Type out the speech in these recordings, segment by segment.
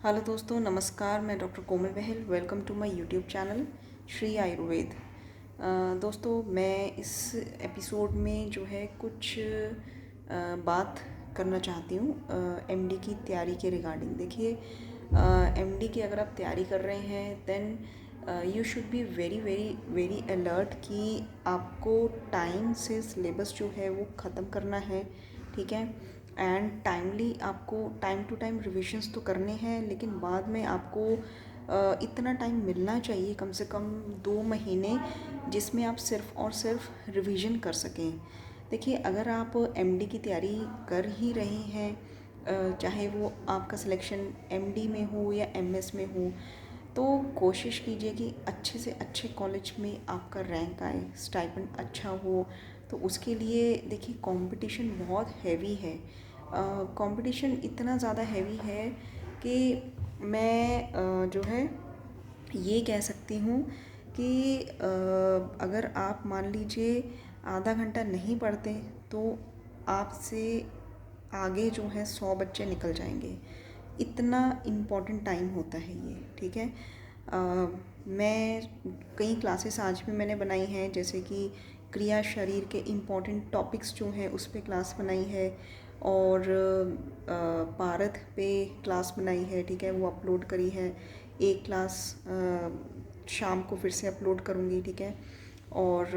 Hello दोस्तों, नमस्कार। मैं doctor Komal Bahl. Welcome to my YouTube channel Shri Ayurveda. दोस्तों, मैं इस एपिसोड में जो है कुछ बात करना चाहती हूँ एमडी की तैयारी के रिगार्डिंग। देखिए, एमडी की अगर आप तैयारी कर रहे हैं then you should be very very very alert कि आपको टाइम से सिलेबस जो है वो ख़त्म करना है, ठीक है। एंड टाइमली आपको टाइम टू टाइम रिविजन्स तो करने हैं, लेकिन बाद में आपको इतना टाइम मिलना चाहिए, कम से कम 2 महीने, जिसमें आप सिर्फ़ और सिर्फ रिवीजन कर सकें। देखिए, अगर आप एमडी की तैयारी कर ही रहे हैं, चाहे वो आपका सिलेक्शन एमडी में हो या एमएस में हो, तो कोशिश कीजिए कि अच्छे से अच्छे कॉलेज में आपका रैंक आए, स्टाइपेंड अच्छा हो। तो उसके लिए देखिए, कंपटीशन बहुत हैवी है। कंपटीशन इतना ज़्यादा हैवी है कि मैं जो है ये कह सकती हूँ कि अगर आप मान लीजिए आधा घंटा नहीं पढ़ते तो आपसे आगे जो है 100 बच्चे निकल जाएंगे। इतना इम्पॉर्टेंट टाइम होता है ये, ठीक है। मैं कई क्लासेस आज भी मैंने बनाई हैं, जैसे कि क्रिया शरीर के इम्पॉर्टेंट टॉपिक्स जो हैं उस पे क्लास बनाई है, और पारद पे क्लास बनाई है, ठीक है, वो अपलोड करी है। एक क्लास शाम को फिर से अपलोड करूँगी, ठीक है। और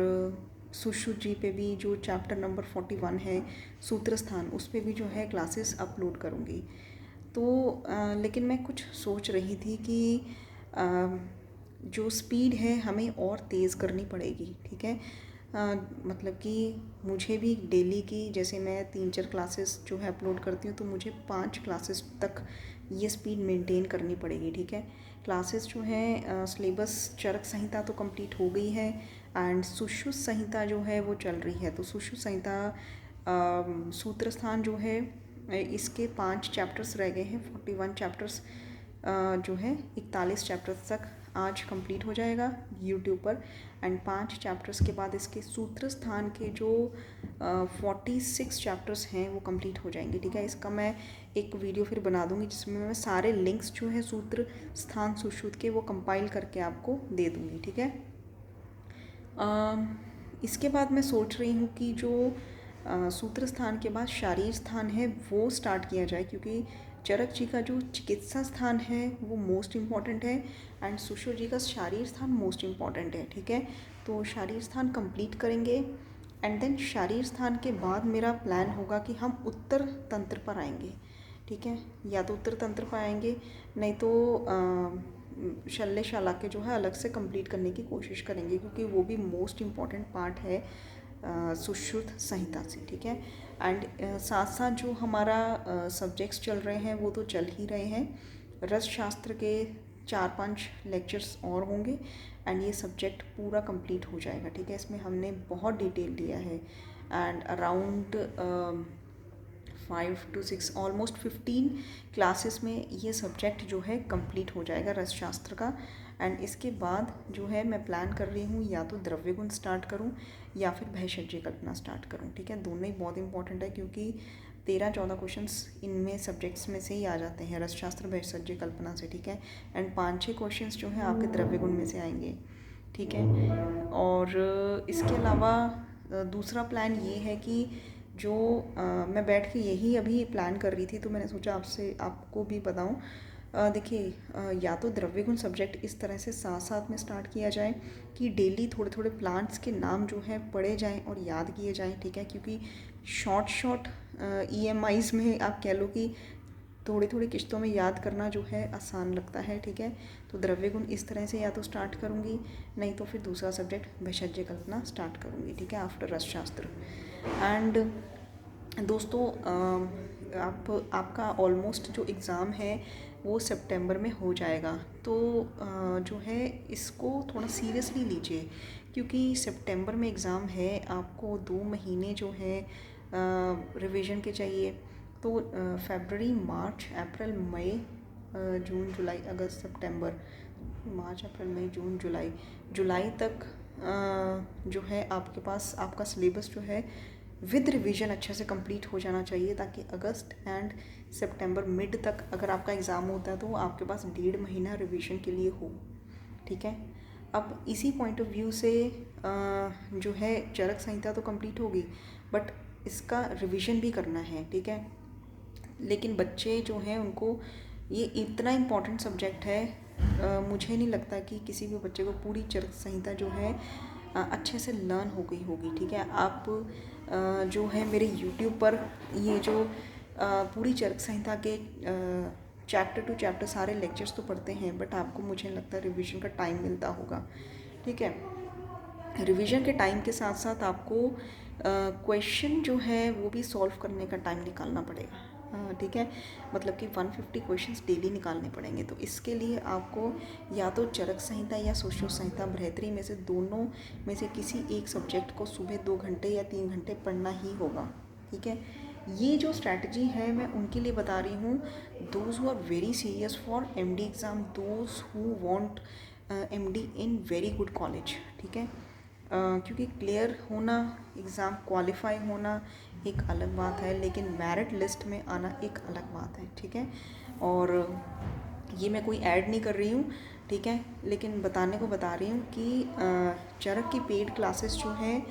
सुश्रुत जी पे भी जो चैप्टर नंबर 41 है सूत्र स्थान, उस पे भी जो है क्लासेस अपलोड करूँगी। तो लेकिन मैं कुछ सोच रही थी कि जो स्पीड है हमें और तेज़ करनी पड़ेगी, ठीक है। मतलब कि मुझे भी डेली की, जैसे मैं 3-4 क्लासेस जो है अपलोड करती हूँ, तो मुझे 5 क्लासेस तक ये स्पीड मेंटेन करनी पड़ेगी, ठीक है। क्लासेस जो हैं, सिलेबस चरक संहिता तो कंप्लीट हो गई है, एंड सुश्रुत संहिता जो है वो चल रही है। तो सुश्रुत संहिता सूत्र स्थान जो है, इसके 5 चैप्टर्स रह गए हैं। 41 चैप्टर्स जो है 41 चैप्टर्स तक आज कंप्लीट हो जाएगा यूट्यूब पर। एंड 5 चैप्टर्स के बाद इसके सूत्र स्थान के जो 46 चैप्टर्स हैं वो कंप्लीट हो जाएंगे, ठीक है। इसका मैं एक वीडियो फिर बना दूंगी, जिसमें मैं सारे लिंक्स जो है सूत्र स्थान सुश्रुत के वो कंपाइल करके आपको दे दूंगी, ठीक है। इसके बाद मैं सोच रही हूँ कि जो सूत्र स्थान के बाद शारीर स्थान है वो स्टार्ट किया जाए, क्योंकि चरक जी का जो चिकित्सा स्थान है वो मोस्ट इम्पॉर्टेंट है, एंड सुश्रुत जी का शारीर स्थान मोस्ट इम्पॉर्टेंट है, ठीक है। तो शारीर स्थान कंप्लीट करेंगे, एंड देन शारीर स्थान के बाद मेरा प्लान होगा कि हम उत्तर तंत्र पर आएंगे, ठीक है। या तो उत्तर तंत्र पर आएंगे, नहीं तो शल्य शाला के जो है अलग से कंप्लीट करने की कोशिश करेंगे, क्योंकि वो भी मोस्ट इम्पॉर्टेंट पार्ट है सुश्रुत संहिता से, ठीक है। एंड साथ साथ जो हमारा सब्जेक्ट्स चल रहे हैं वो तो चल ही रहे हैं। रस शास्त्र के 4-5 लेक्चर्स और होंगे, एंड ये सब्जेक्ट पूरा कंप्लीट हो जाएगा, ठीक है। इसमें हमने बहुत डिटेल लिया है, and around 5 to 6 almost 15 classes में ये सब्जेक्ट जो है कंप्लीट हो जाएगा रस शास्त्र का। एंड इसके बाद जो है मैं प्लान कर रही हूँ, या तो द्रव्य गुण स्टार्ट करूँ या फिर भैषज्य कल्पना स्टार्ट करूँ, ठीक है। दोनों ही बहुत इंपॉर्टेंट है, क्योंकि 13-14 क्वेश्चंस इनमें सब्जेक्ट्स में से ही आ जाते हैं, रस शास्त्र भैषज्य कल्पना से, ठीक है। एंड 5-6 क्वेश्चंस जो हैं आपके द्रव्य गुण में से आएंगे, ठीक है। और इसके अलावा दूसरा प्लान ये है कि जो मैं बैठ के यही अभी प्लान कर रही थी, तो मैंने सोचा आपसे आपको भी बताऊं। देखिए, या तो द्रव्य गुण सब्जेक्ट इस तरह से साथ साथ में स्टार्ट किया जाए कि डेली थोड़े थोड़े प्लांट्स के नाम जो है पढ़े जाएं और याद किए जाएं, ठीक है। क्योंकि शॉर्ट EMIs में आप कह लो कि थोड़ी थोड़ी किश्तों में याद करना जो है आसान लगता है, ठीक है। तो द्रव्य गुण इस तरह से या तो स्टार्ट करूँगी, नहीं तो फिर दूसरा सब्जेक्ट भैषज्य कल्पना स्टार्ट करूँगी, ठीक है, आफ्टर रस शास्त्र। एंड दोस्तों, आपका ऑलमोस्ट जो एग्ज़ाम है वो सितंबर में हो जाएगा, तो जो है इसको थोड़ा सीरियसली लीजिए, क्योंकि सितंबर में एग्ज़ाम है। आपको 2 महीने जो है रिवीजन के चाहिए। तो फरवरी, मार्च, अप्रैल, मई, जून, जुलाई, अगस्त, सितंबर, मार्च, अप्रैल, मई, जून, जुलाई, जुलाई तक जो है आपके पास आपका सिलेबस जो है विद रिवीजन अच्छे से कंप्लीट हो जाना चाहिए, ताकि अगस्त एंड सितंबर मिड तक अगर आपका एग्ज़ाम होता है तो आपके पास 1.5 महीना रिवीजन के लिए हो। ठीक है। अब इसी पॉइंट ऑफ व्यू से जो है चरक संहिता तो कंप्लीट होगी, बट इसका रिवीजन भी करना है। ठीक है। लेकिन बच्चे जो हैं उनको ये इतना इम्पॉर्टेंट सब्जेक्ट है, मुझे नहीं लगता कि किसी भी बच्चे को पूरी चरक संहिता जो है अच्छे से लर्न हो गई होगी। ठीक है। आप जो है मेरे यूट्यूब पर ये जो पूरी चरक संहिता के चैप्टर टू चैप्टर सारे लेक्चर्स तो पढ़ते हैं, बट आपको मुझे नहीं लगता रिवीजन का टाइम मिलता होगा। ठीक है। रिवीजन के टाइम के साथ साथ आपको क्वेश्चन जो है वो भी सॉल्व करने का टाइम निकालना पड़ेगा। ठीक है। मतलब कि 150 क्वेश्चंस डेली निकालने पड़ेंगे। तो इसके लिए आपको या तो चरक संहिता या सोशियो संहिता बृहत्तरी में से दोनों में से किसी एक सब्जेक्ट को सुबह 2 घंटे या 3 घंटे पढ़ना ही होगा। ठीक है। ये जो स्ट्रैटेजी है मैं उनके लिए बता रही हूँ, those who are very serious for MD exam, those who want MD in very good college. ठीक है। क्योंकि क्लियर होना, एग्ज़ाम क्वालिफाई होना एक अलग बात है, लेकिन मेरिट लिस्ट में आना एक अलग बात है। ठीक है। और ये मैं कोई ऐड नहीं कर रही हूँ। ठीक है। लेकिन बताने को बता रही हूँ कि चरक की पेड क्लासेस जो है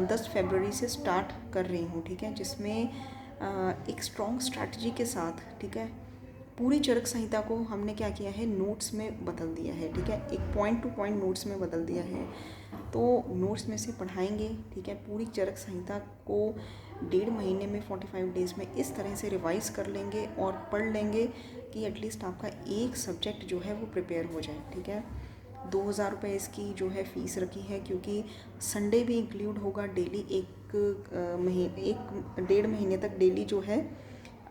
10 फरवरी से स्टार्ट कर रही हूँ। ठीक है। जिसमें एक स्ट्रॉन्ग स्ट्रैटेजी के साथ, ठीक है, पूरी चरक संहिता को हमने क्या किया है, नोट्स में बदल दिया है। ठीक है। एक पॉइंट टू पॉइंट नोट्स में बदल दिया है। तो नोट्स में से पढ़ाएंगे। ठीक है। पूरी चरक संहिता को 1.5 महीने में 45 डेज़ में इस तरह से रिवाइज़ कर लेंगे और पढ़ लेंगे कि एटलीस्ट आपका एक सब्जेक्ट जो है वो प्रिपेयर हो जाए। ठीक है। 2,000 रुपये इसकी जो है फ़ीस रखी है, क्योंकि संडे भी इंक्लूड होगा। डेली एक 1.5 महीने तक डेली जो है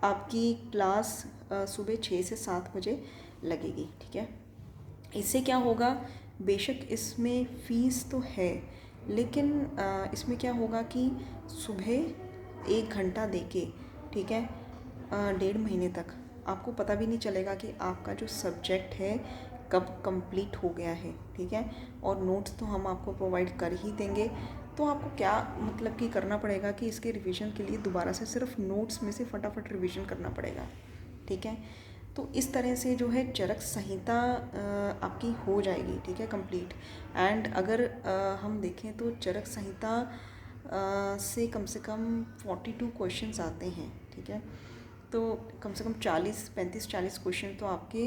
आपकी क्लास सुबह 6 से 7 बजे लगेगी। ठीक है। इससे क्या होगा, बेशक इसमें फ़ीस तो है, लेकिन इसमें क्या होगा कि सुबह 1 घंटा देके, ठीक है, 1.5 महीने तक आपको पता भी नहीं चलेगा कि आपका जो सब्जेक्ट है कब कंप्लीट हो गया है। ठीक है। और नोट्स तो हम आपको प्रोवाइड कर ही देंगे। तो आपको क्या मतलब कि करना पड़ेगा कि इसके रिवीजन के लिए दोबारा से सिर्फ नोट्स में से फटाफट रिवीजन करना पड़ेगा। ठीक है। तो इस तरह से जो है चरक संहिता आपकी हो जाएगी। ठीक है, कंप्लीट। एंड अगर हम देखें तो चरक संहिता से कम 42 क्वेश्चंस आते हैं। ठीक है। तो कम से कम 35-40 क्वेश्चन तो आपके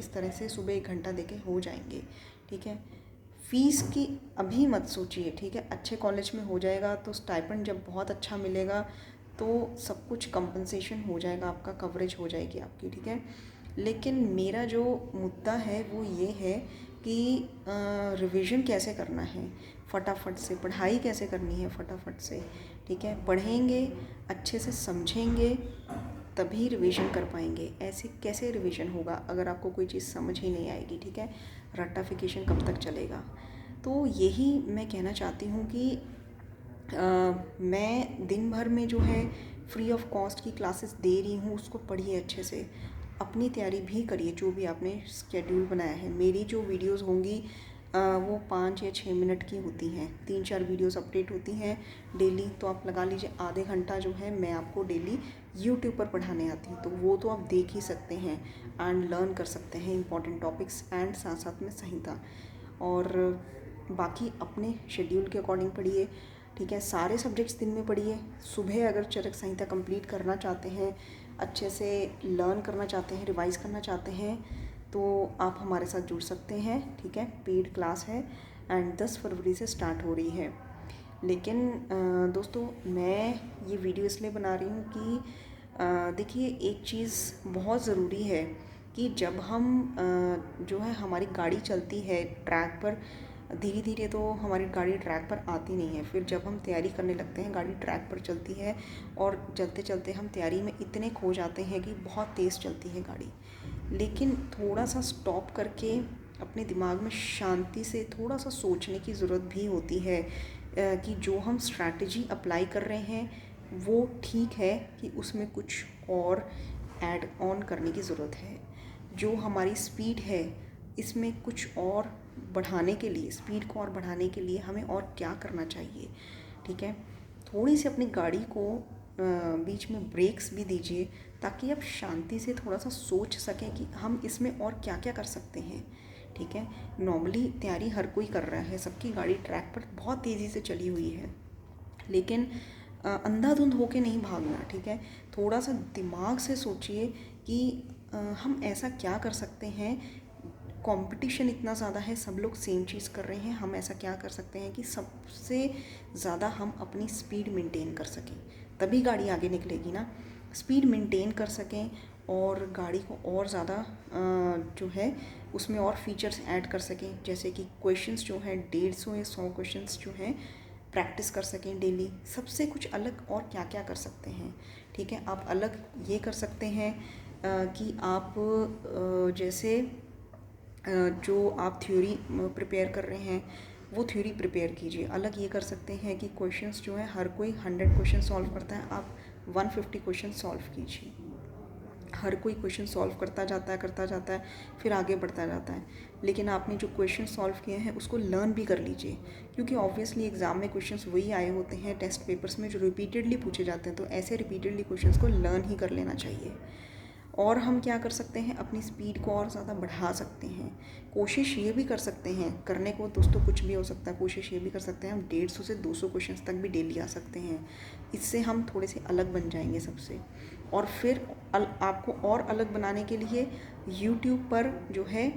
इस तरह से सुबह 1 घंटा देके हो जाएंगे। ठीक है। फ़ीस की अभी मत सोचिए। ठीक है। अच्छे कॉलेज में हो जाएगा तो स्टाइपेंड जब बहुत अच्छा मिलेगा तो सब कुछ कंपनसेशन हो जाएगा, आपका कवरेज हो जाएगी आपकी। ठीक है। लेकिन मेरा जो मुद्दा है वो ये है कि रिवीजन कैसे करना है, फटाफट से पढ़ाई कैसे करनी है फटाफट से। ठीक है। पढ़ेंगे, अच्छे से समझेंगे, तभी रिवीजन कर पाएंगे। ऐसे कैसे रिवीजन होगा अगर आपको कोई चीज़ समझ ही नहीं आएगी। ठीक है। रट्टाफिकेशन कब तक चलेगा। तो यही मैं कहना चाहती हूँ कि मैं दिन भर में जो है फ्री ऑफ कॉस्ट की क्लासेस दे रही हूँ, उसको पढ़िए अच्छे से, अपनी तैयारी भी करिए जो भी आपने शेड्यूल बनाया है। मेरी जो वीडियोस होंगी वो 5 या 6 मिनट की होती हैं, 3-4 वीडियोस अपडेट होती हैं डेली। तो आप लगा लीजिए आधे घंटा जो है मैं आपको डेली यूट्यूब पर पढ़ाने आती हूँ, तो वो तो आप देख ही सकते हैं एंड लर्न कर सकते हैं इंपॉर्टेंट टॉपिक्स एंड साथ साथ में संहिता। और बाकी अपने शेड्यूल के अकॉर्डिंग पढ़िए। ठीक है। सारे सब्जेक्ट्स दिन में पढ़िए। सुबह अगर चरक संहिता कंप्लीट करना चाहते हैं, अच्छे से लर्न करना चाहते हैं, रिवाइज़ करना चाहते हैं, तो आप हमारे साथ जुड़ सकते हैं। ठीक है। पेड क्लास है एंड 10 फरवरी से स्टार्ट हो रही है। लेकिन दोस्तों मैं ये वीडियो इसलिए बना रही हूँ कि देखिए एक चीज़ बहुत ज़रूरी है कि जब हम जो है हमारी गाड़ी चलती है ट्रैक पर, धीरे धीरे तो हमारी गाड़ी ट्रैक पर आती नहीं है। फिर जब हम तैयारी करने लगते हैं गाड़ी ट्रैक पर चलती है, और चलते चलते हम तैयारी में इतने खो जाते हैं कि बहुत तेज़ चलती है गाड़ी। लेकिन थोड़ा सा स्टॉप करके अपने दिमाग में शांति से थोड़ा सा सोचने की ज़रूरत भी होती है कि जो हम स्ट्रैटेजी अप्लाई कर रहे हैं वो ठीक है कि उसमें कुछ और ऐड ऑन करने की ज़रूरत है। जो हमारी स्पीड है इसमें कुछ और बढ़ाने के लिए, स्पीड को और बढ़ाने के लिए हमें और क्या करना चाहिए। ठीक है। थोड़ी सी अपनी गाड़ी को बीच में ब्रेक्स भी दीजिए, ताकि आप शांति से थोड़ा सा सोच सकें कि हम इसमें और क्या क्या कर सकते हैं। ठीक है, नॉर्मली तैयारी हर कोई कर रहा है, सबकी गाड़ी ट्रैक पर बहुत तेज़ी से चली हुई है, लेकिन अंधाधुंध होके नहीं भागना। ठीक है, थोड़ा सा दिमाग से सोचिए कि हम ऐसा क्या कर सकते हैं। कंपटीशन इतना ज़्यादा है, सब लोग सेम चीज़ कर रहे हैं, हम ऐसा क्या कर सकते हैं कि सबसे ज़्यादा हम अपनी स्पीड मेंटेन कर सकें, तभी गाड़ी आगे निकलेगी ना। स्पीड मेंटेन कर सकें और गाड़ी को और ज़्यादा जो है उसमें और फीचर्स ऐड कर सकें, जैसे कि क्वेश्चंस जो हैं 150 या 100 क्वेश्चंस जो हैं प्रैक्टिस कर सकें डेली। सबसे कुछ अलग और क्या क्या कर सकते हैं। ठीक है, आप अलग ये कर सकते हैं कि आप जैसे जो आप थ्योरी प्रिपेयर कर रहे हैं वो थ्योरी प्रिपेयर कीजिए। अलग ये कर सकते हैं कि क्वेश्चंस जो है हर कोई 100 क्वेश्चन सॉल्व करता है, आप 150 क्वेश्चन सॉल्व कीजिए। हर कोई क्वेश्चन सॉल्व करता जाता है फिर आगे बढ़ता जाता है, लेकिन आपने जो क्वेश्चन सॉल्व किए हैं उसको लर्न भी कर लीजिए, क्योंकि ऑब्वियसली एग्ज़ाम में क्वेश्चंस वही आए होते हैं टेस्ट पेपर्स में जो रिपीटेडली पूछे जाते हैं, तो ऐसे रिपीटेडली क्वेश्चंस को लर्न ही कर लेना चाहिए। और हम क्या कर सकते हैं, अपनी स्पीड को और ज़्यादा बढ़ा सकते हैं। कोशिश ये भी कर सकते हैं, करने को दोस्तों कुछ भी हो सकता है, कोशिश ये भी कर सकते हैं हम 150 से 200 क्वेश्चंस तक भी डेली आ सकते हैं। इससे हम थोड़े से अलग बन जाएंगे सबसे। और फिर आपको और अलग बनाने के लिए यूट्यूब पर जो है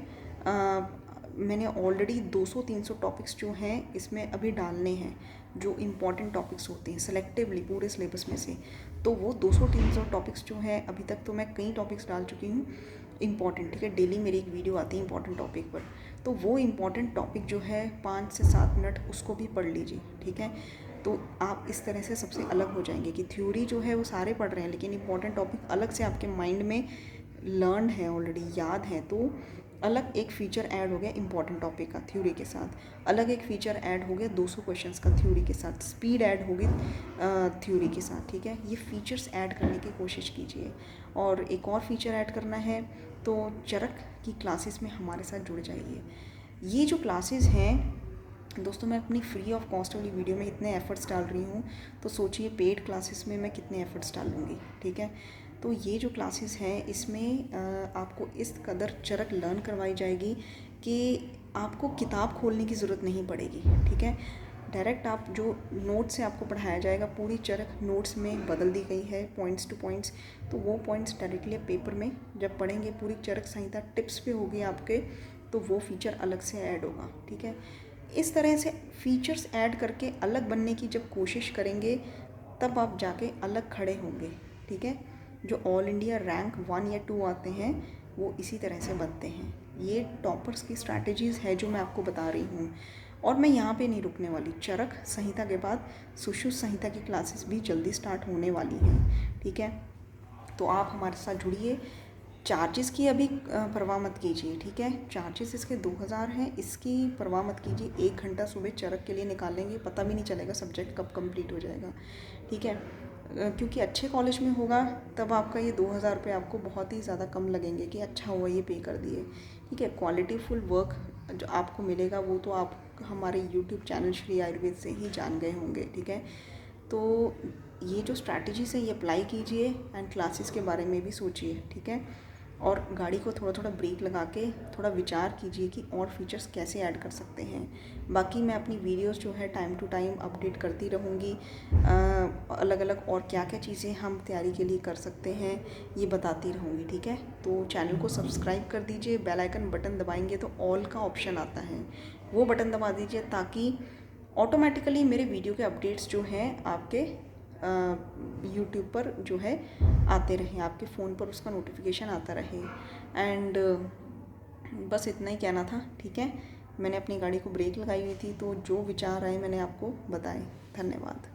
मैंने ऑलरेडी 200-300 टॉपिक्स जो हैं इसमें अभी डालने हैं, जो इम्पॉर्टेंट टॉपिक्स होते हैं सेलेक्टिवली पूरे सिलेबस में से। तो वो 200-300 टॉपिक्स जो हैं, अभी तक तो मैं कई टॉपिक्स डाल चुकी हूँ इम्पॉर्टेंट। ठीक है, डेली मेरी एक वीडियो आती है इम्पॉर्टेंट टॉपिक पर, तो वो इम्पॉर्टेंट टॉपिक जो है 5 से 7 मिनट उसको भी पढ़ लीजिए। ठीक है, तो आप इस तरह से सबसे अलग हो जाएंगे कि थ्योरी जो है वो सारे पढ़ रहे हैं, लेकिन इम्पॉर्टेंट टॉपिक अलग से आपके माइंड में लर्न है, ऑलरेडी याद है, तो अलग एक फ़ीचर ऐड हो गया इम्पॉर्टेंट टॉपिक का थ्योरी के साथ, अलग एक फ़ीचर ऐड हो गया 200 क्वेश्चंस का थ्योरी के साथ, स्पीड ऐड हो गई थ्योरी के साथ। ठीक है, ये फ़ीचर्स ऐड करने की कोशिश कीजिए। और एक और फ़ीचर ऐड करना है तो चरक की क्लासेस में हमारे साथ जुड़ जाइए। ये जो क्लासेस हैं दोस्तों, मैं अपनी फ्री ऑफ कॉस्ट वाली वीडियो में इतने एफ़र्ट्स डाल रही हूँ, तो सोचिए पेड क्लासेस में मैं कितने एफ़र्ट्स डालूँगी। ठीक है, तो ये जो क्लासेस हैं इसमें आपको इस कदर चरक लर्न करवाई जाएगी कि आपको किताब खोलने की ज़रूरत नहीं पड़ेगी। ठीक है, डायरेक्ट आप जो नोट्स से आपको पढ़ाया जाएगा, पूरी चरक नोट्स में बदल दी गई है पॉइंट्स टू पॉइंट्स, तो वो पॉइंट्स डायरेक्टली पेपर में जब पढ़ेंगे, पूरी चरक संहिता टिप्स पे होगी आपके, तो वो फीचर अलग से ऐड होगा। ठीक है, इस तरह से फीचर्स ऐड करके अलग बनने की जब कोशिश करेंगे, तब आप जाके अलग खड़े होंगे। ठीक है, जो ऑल इंडिया रैंक 1 या 2 आते हैं वो इसी तरह से बनते हैं। ये टॉपर्स की स्ट्रैटेजीज़ है जो मैं आपको बता रही हूँ, और मैं यहाँ पे नहीं रुकने वाली। चरक संहिता के बाद सुश्रुत संहिता की क्लासेस भी जल्दी स्टार्ट होने वाली हैं। ठीक है, तो आप हमारे साथ जुड़िए। चार्जेस की अभी परवाह मत कीजिए। ठीक है, चार्जेस इसके 2000 हैं, इसकी परवाह मत कीजिए। 1 घंटा सुबह चरक के लिए निकालेंगे, पता भी नहीं चलेगा सब्जेक्ट कब कंप्लीट हो जाएगा। ठीक है, क्योंकि अच्छे कॉलेज में होगा तब आपका ये 2000 रुपये आपको बहुत ही ज़्यादा कम लगेंगे कि अच्छा हुआ ये पे कर दिए। ठीक है, क्वालिटी फुल वर्क जो आपको मिलेगा वो तो आप हमारे यूट्यूब चैनल श्री आयुर्वेद से ही जान गए होंगे। ठीक है, तो ये जो स्ट्रैटेजीज़ है ये अप्लाई कीजिए एंड क्लासेस के बारे में भी सोचिए। ठीक है, और गाड़ी को थोड़ा थोड़ा ब्रेक लगा के थोड़ा विचार कीजिए कि और फीचर्स कैसे ऐड कर सकते हैं। बाकी मैं अपनी वीडियोस जो है टाइम टू टाइम अपडेट करती रहूँगी, अलग अलग और क्या क्या चीज़ें हम तैयारी के लिए कर सकते हैं ये बताती रहूँगी। ठीक है, तो चैनल को सब्सक्राइब कर दीजिए, बेल आइकन बटन दबाएंगे तो ऑल का ऑप्शन आता है, वो बटन दबा दीजिए ताकि ऑटोमेटिकली मेरे वीडियो के अपडेट्स जो हैं आपके यूट्यूब पर जो है आते रहें, आपके फ़ोन पर उसका नोटिफिकेशन आता रहे। एंड बस इतना ही कहना था। ठीक है, मैंने अपनी गाड़ी को ब्रेक लगाई हुई थी, तो जो विचार आए मैंने आपको बताए। धन्यवाद।